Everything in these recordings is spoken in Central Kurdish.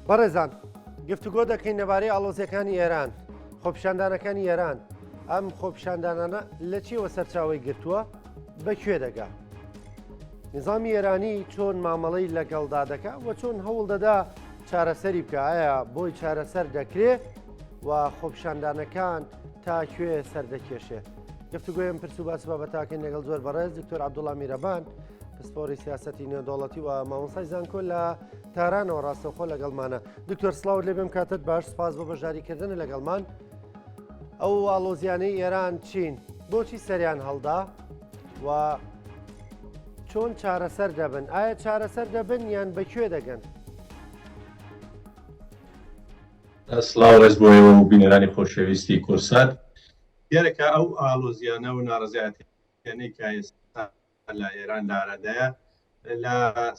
بەڕێزان گفتوگۆ دەکەین لەبارەی ئاڵۆزیەکانی ئێران خۆپیشاندانەکانی ئێران ئەم خۆپیشاندانانە لە چیەوە سەرچاوی گرتووە بەکوێ دەگا نظامی ئێرانی چۆن مامەڵەی لەگەڵدا دەکا و چۆن هەوڵ دەدا چارەسەری بکە ئایا بۆی چارەسەر دەکرێت و خۆپیشاندانەکان تاکوێ سەردەکێشێ گفتوگوۆیم پرس و باس بابەتاکەین لەگەڵ زۆر بەڕێز دکتۆر عەبدوڵڵا میرەبان پسپۆری سیاسەتی نێودەوڵەتی و مامۆستای زانکۆ لە تارانەوە ڕاستەوخۆ لەگەڵمانە دکتۆر سڵاوت لێ بێم کاتت باش سپاس بۆ بەشداریکردن لەگەڵمان ئەو ئاڵۆزیانەی ئێران چین بۆچی سەریان هەڵدا و چۆن چارەسەر دەبن ئایا چارەسەر دەبن یان بەکوێ دەگەن سڵاو ڕێز بۆیەوە و بینەرانی خۆشەویستی کورسات دیارێکە ئەو ئاڵۆزیانە و ناڕزایەتیانەی کە ئێستا لە ئێران دارەدایە لە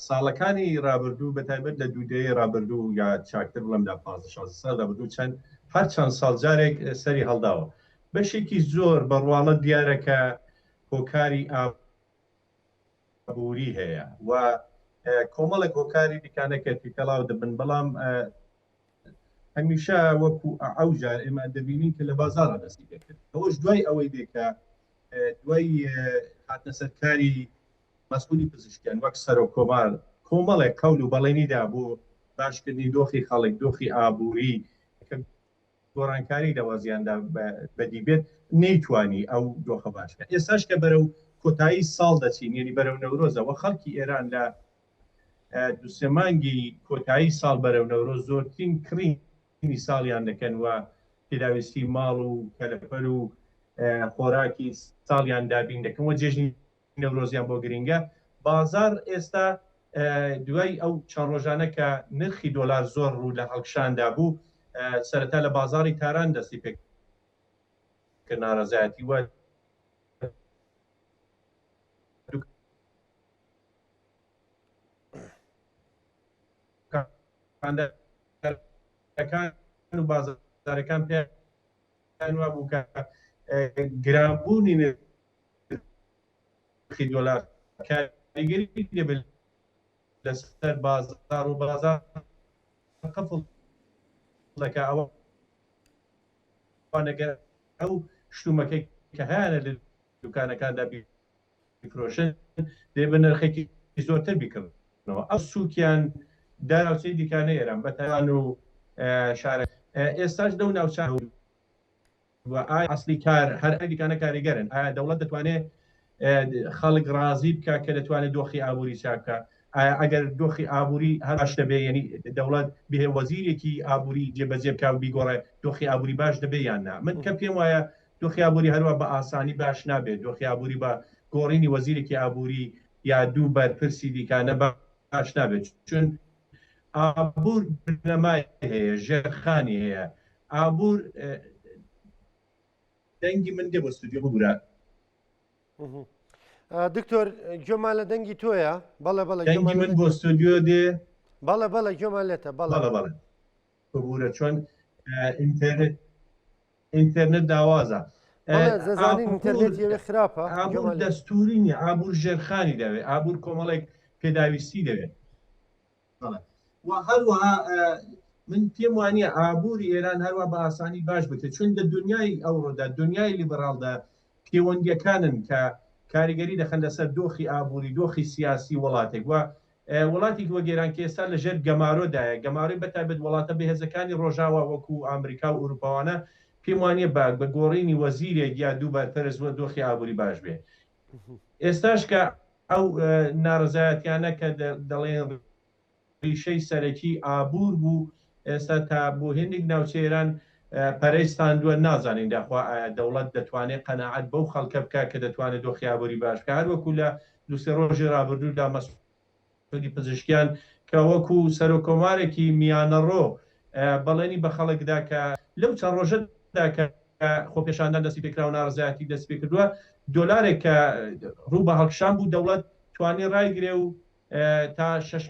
ساڵەکانی ڕابردوو بەتایبەت لە دوودەیە ڕابردوو یا چاکتر بڵم لە 15 ساڵ ڕابردوو هەر چەند ساڵ جارێک سەری هەڵداوە بەشێکی زۆر بەڕواڵەت دیارەکە هۆکاری ئابووری هەیە و کۆمەڵێک هۆکاری دیکانەکە تێکەڵاو دەبن بەڵام هەمیشە وەکو ئەو جار ئێمە دەبینین کە لە بازاڕە دەستی دەکرد ئەوەش دوای ئەوەی دێکە دوای هاتنە سەرکاری مەسئولی پزیشکیان وەک سەر و کۆمار کۆمەڵێک قەول و بەڵێنیدا بۆ باشکردنی دۆخی خەڵک دۆخی ئابووری گۆڕانکاری دەوازیاندا بەدیبێت نەیتوانی ئەو دۆخە باشکە ئێستاش کە بەرەو کۆتایی ساڵ دەچین یعنی بەرەو نەورۆزەوە خەڵکی ئێران لە دووسێ مانگی کۆتایی ساڵ بەرەو نەورۆز زۆرترین کڕینی ساڵیان دەکەن و پێداویستی ماڵ و کەلەپەر و خۆراکی ساڵیان دابین دەکەن و جێژنی نەورۆزیان بۆ گرنگە بازار ئێستا دوای ئەو چەند ڕۆژانە کە نرخی دۆلار زۆر ڕوو لە هەڵکشاندا بوو سەرەتا لە بازاری تاران دەستی پێ کرد ناڕەزایەتی وە و بازارەکان پێیان وا بوو کە گرانبوونی نرخی دۆلار کاریگەری دەبێت لەسەر بازار و بازار قفڵ دەکا ئەوە نەگەر ئەو شتومەکەی کە هەیە لە دوکانەکاندا بیفرۆشن دێ بە نرخێکی زۆرتر بیکردنەوە ئەو سووکیان داراوچەی دیکانە ئێران بەتەوان و شارە ئێستاش دەو ناوچان و ئایا ئەسلی کار هەر دیکانە کاریگەرن ئایا دەوڵەت دەتوانێت خەڵک ڕازی بکە کە دەتوانێت دۆخی ئابووری چاکە ئەگەر دۆخی ئابووری هەراش دەبێ ینی دەوڵەت بێ وەزیرێکی ئابووری جێبەجێ بکە و بیگۆڕێ دۆخی ئابووری باش دەبێ یان نا من کە پێم وایە دۆخی ئابووری هەروە بە ئاسانی باش نابێت دۆخی ئابووری بە گۆڕینی وەزیرێکی ئابووری یا دوو بەرپرسی دیکانە باش نابێت چون ئابوور بنەمای هەیە ژێرخانی هەیە ئابوور دەنگی من دێ بۆ ستودیۆ بگورە دکتۆر گوێمان لە دەنگی تۆیە بەڵێ بەڵێ دەنگی من بۆ ستودیۆ دێ بەڵێ بەڵێ گوێمان لێتە بەڵێ بەڵێ بگورە چۆن ئینتەرنێت داوازە زەزانین ئینتەرنێت یەوێ خراپە ئابوور دەستوری نیە ئابوور ژێرخانی دەوێت ئابوور کۆمەڵێک پێداویستی دەوێت و هەروەها من پێم وانە ئابووری ئێران هەروە بە ئاسانی باش بکرێت چون لە دنیای ئەوڕۆدا دنیای لیبراڵدا پەیوەندیەکانن کە کاریگەری دەخەن لەسەر دۆخی ئابووری دۆخی سیاسی وڵاتێک وە وڵاتی وەگەێران کە ئێستا لەژێر گەمارۆدایە گەماڕی بەتابێت وڵاتە بەهێزەکانی ڕۆژاوە وەکو ئامریکا و ئوروپاوانە پێم وانە بە گۆڕینی وەزیرێک یا دوو بەرپەرز وە دۆخی ئابووری باش بێ ئێستاش کە ئەو ناڕزایەتیانە کە دەڵێن ریشەی سەرەکی ئابوور بوو ئێستا تا بۆ هێندێک ناوچێران پەرەیستاندووە نازانین داخوا دەوڵەت دەتوانێت قەناعەت بەو خەڵکە بکە کە دەتوانێت دۆخی ئابووری باش بکە هەروەکو لە دووسێ ڕۆژی ڕابردوودا مەسئولی پزیشکیان کە وەکو سەرۆکۆمارێکی میانەڕۆ بەڵێنی بە خەڵکدا کە لەو چەند ڕۆژەدا کە خۆپێشاندان دەستی پێکرا و ناڕزایەتی دەست پێ کردووە دۆلارێک کە ڕوو بە هەڵکشان بوو دەوڵەت توانێت ڕایگرێ و تا 6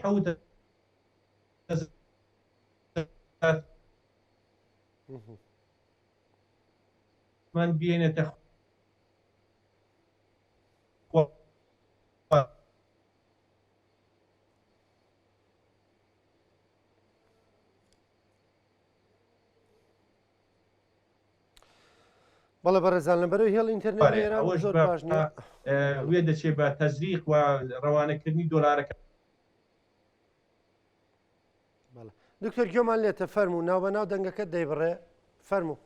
من بينته بەڵێ بەڕێزان لەبەرەوەی هێڵ ئینتەرنێت لە ئێران ئەوەش زۆر باش نییە. وێ دەچێت بە تەزریق و ڕەوانەکردنی دۆلارەکە. دکتۆر گوێمان لێتە فەرموو ناو بەناو دەنگەکەت دەیبڕێ فەرموو.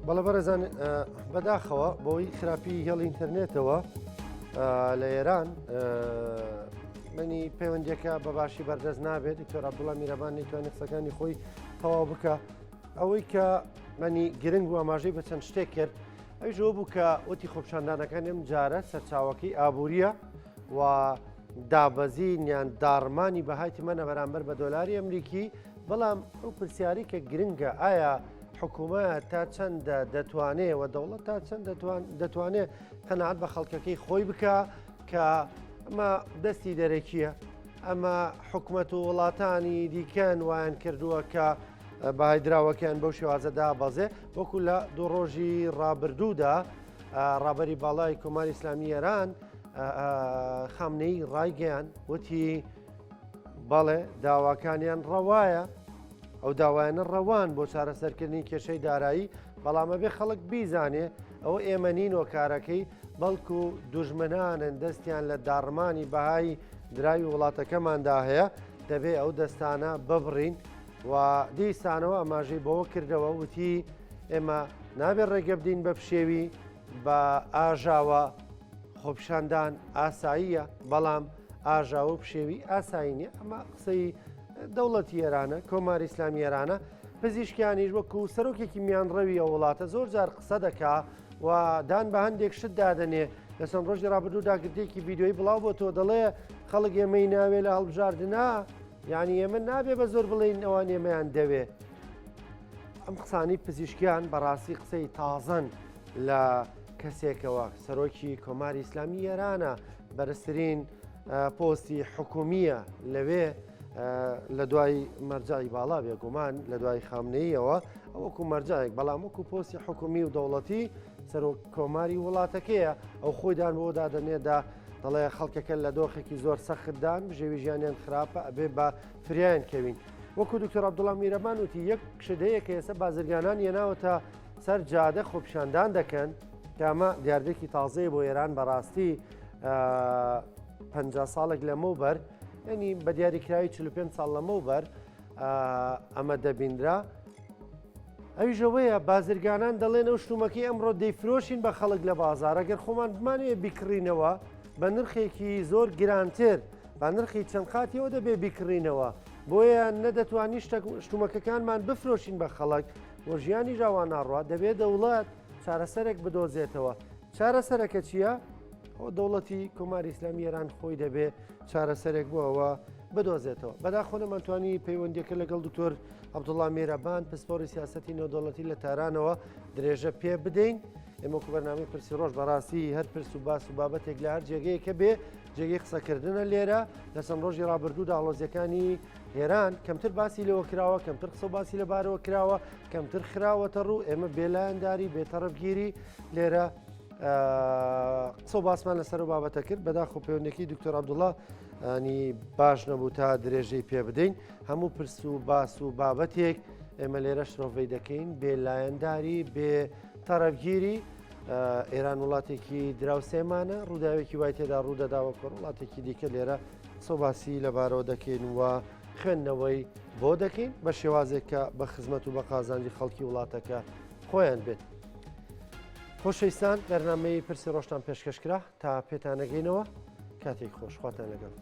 بەڵێ بەڕێزان بەداخەوە بۆی خراپی هێڵ ئینتەرنێتەوە لە ئێران منی پەیوەندیەکە بەباشی بەردەست نابێت دکتۆر عەبدوڵڵا میرەبان نەیتوانێت قسەکانی خۆی تەواو بکە. ئەوەی کە منی گرنگ بوو ئاماژەی بە چەند شتێک کرد ئەویش ئەوە بوو کە وتی خۆپیشاندانەکان ئەم جارە سەرچاوەکەی ئابووریە و دابەزین یان داڕمانی بەهای تمەنە بەرامبەر بە دۆلاری ئەمریکی. بەڵام ئەو پرسیاری کە گرنگە ئایا حکوومەت تا چەندە دەتوانێت و دەوڵەت تا چەند دەتوانێت قەنەعەت بە خەڵکەکەی خۆی بکە کە ئەمە دەستی دەرەکیە. ئەمە حکوومەت و وڵاتانی دیکەن وایان کردووە کە باهایدراوەکەیان بەو شێوازە دابەزێ. وەکو لە دوو ڕۆژی ڕابردوودا ڕابەری باڵای کۆماری ئیسلامی ئێران خامنەی ڕایگەیان وتی بەڵێ داواکانیان ڕەوایە، ئەو داوایانە ڕەوان بۆ چارەسەرکردنی کێشەی دارایی. بەڵامە بێ خەڵک بیزانێ ئەوە ئێمە نین وەکارەکەی بەڵکو دوژمنانن دەستیان لە داڕمانی بەهای دراوی وڵاتەکەماندا هەیە. دەبێ ئەو دەستانە ببڕین و دیسانەوە ئەماژەی بەوە کردەوە وتی ئێمە نابێت ڕێگە بدەین بە پشێوی بە ئاژاوە خۆپیشاندان ئاساییە، بەڵام ئاژاوە پشێوی ئاسایی نیە. ئەمە قسەی دەوڵەتی ئێرانە کۆماری ئیسلامی ئێرانە. پزیشکیانیش وەکو سەرۆکێکی میانڕەوی ئەو وڵاتە زۆر جار قسە دەکا و دان بە هەندێک شت دادەنێ. لە چەند ڕۆژی ڕابردوو داگردێکی ڤیددیۆی بڵاو بۆ تۆ دەڵێ خەڵک ئێمەی ناوێ لە هەڵبژاردننا، یعنی ئێمە نابێ بە زۆر بڵێن ئەوان ئێمەیان دەوێ. ئەم قسانی پزیشکیان بەڕاستی قسەی تازەن لە کەسێکەوە سەرۆکی کۆماری ئیسلامی ئێرانە بەرزترین پۆستی حکومیە لەوێ لە دوای مەرجای باڵا بێگومان لە دوای خامنەیەوە ئەوەکو مەرجایك، بەڵام وەکو پۆستی حکومی و دەوڵەتی سەرۆک کۆماری وڵاتەکەیە. ئەو خۆیدان بۆ دادەنێدا دەڵێ خەڵکەکە لە دۆخێکی زۆر سەختدان بژێوی ژیانیان خراپە ئەبێ بە فریان کەوین. وەکو دکتۆر عەبدوڵڵا میرەبان وتی یەک شدەیە کە ئێستا بازرگانان هێناوەتە سەر جادە خۆپیشاندان دەکەن کە ئەمە دیاردێکی تازەیە بۆ ئێران بەڕاستی 50 ساڵێک لەمەوبەر، ینی بە دیاریکراوی 45 ساڵ لەمەوبەر ئەمە دەبیندرا. ئەویژەوەیە بازرگانان دەڵێن ئەو شتومەکەی ئەمڕۆ دەیفرۆشین بە خەڵک لە بازار. ئەگەر خۆمان بمانوێ بیکڕینەوە بە نرخێکی زۆر گرانتر بە نرخی چەند قاتیەوە دەبێ بیکڕینەوە، بۆیە نەدەتوانی شتومەکەکانمان بفرۆشین بە خەڵک بۆ ژیانی ژاوان ناڕوا. دەبێت دەوڵەت چارەسەرێک بدۆزێتەوە. چارەسەرەکە چییە؟ ئەو دەوڵەتی کۆماری ئیسلامی ئێران خۆی دەبێ چارەسەرێک بووەوە بدۆزێتەوە. بەداخۆ نەمانتوانی پەیوەندیەکە لەگەڵ دکتۆر عەبدوڵڵا میرەبان پسپۆری سیاسەتی نێودەوڵەتی لە تارانەوە درێژە پێ بدەین. ئێمە وەکو بەرنامەی پرسی ڕۆژ بەڕاستی هەر پرس و باس و بابەتێک لە هەر جێگەیەکە بێ جێگەی قسەکردنە لێرە. لە چەند ڕۆژی ڕابردوودا ئاڵۆزیەکانی ئێران کەمتر باسی لەوە کراوە، کەمتر قسە و باسی لەبارەوە کراوە، کەمتر خراوەتە ڕوو. ئێمە بێلایەنداری بێتەڕەفگیری لێرە قسە و باسمان لەسەر و بابەتە کرد. بەداخۆ پەیوەندێکی دکتۆر عەبدوڵڵا نی باش نەبوو تا درێژەی پێ بدەین. هەموو پرس و باس و بابەتێک ئێمە لێرە شرۆڤەی دەکەین بێلایەنداری بێ تەڕەفگیری. ئێران وڵاتێکی دراوسێمانە، ڕووداوێکی وای تێدا ڕوودەداوە کە وڵاتێکی دیکە لێرە قسە و باسی لەبارەوە دەکەین و خوێندنەوەی بۆ دەکەین بە شێوازێک کە بە خزمەت و بە قازانجی خەڵکی وڵاتەکە خۆیان بێت. خۆشەویستان بەرنامەی پرسی ڕۆژتان پێشکەشکرا تا پێتانەگەینەوە کاتێک خۆشخواتان لەگەڵ.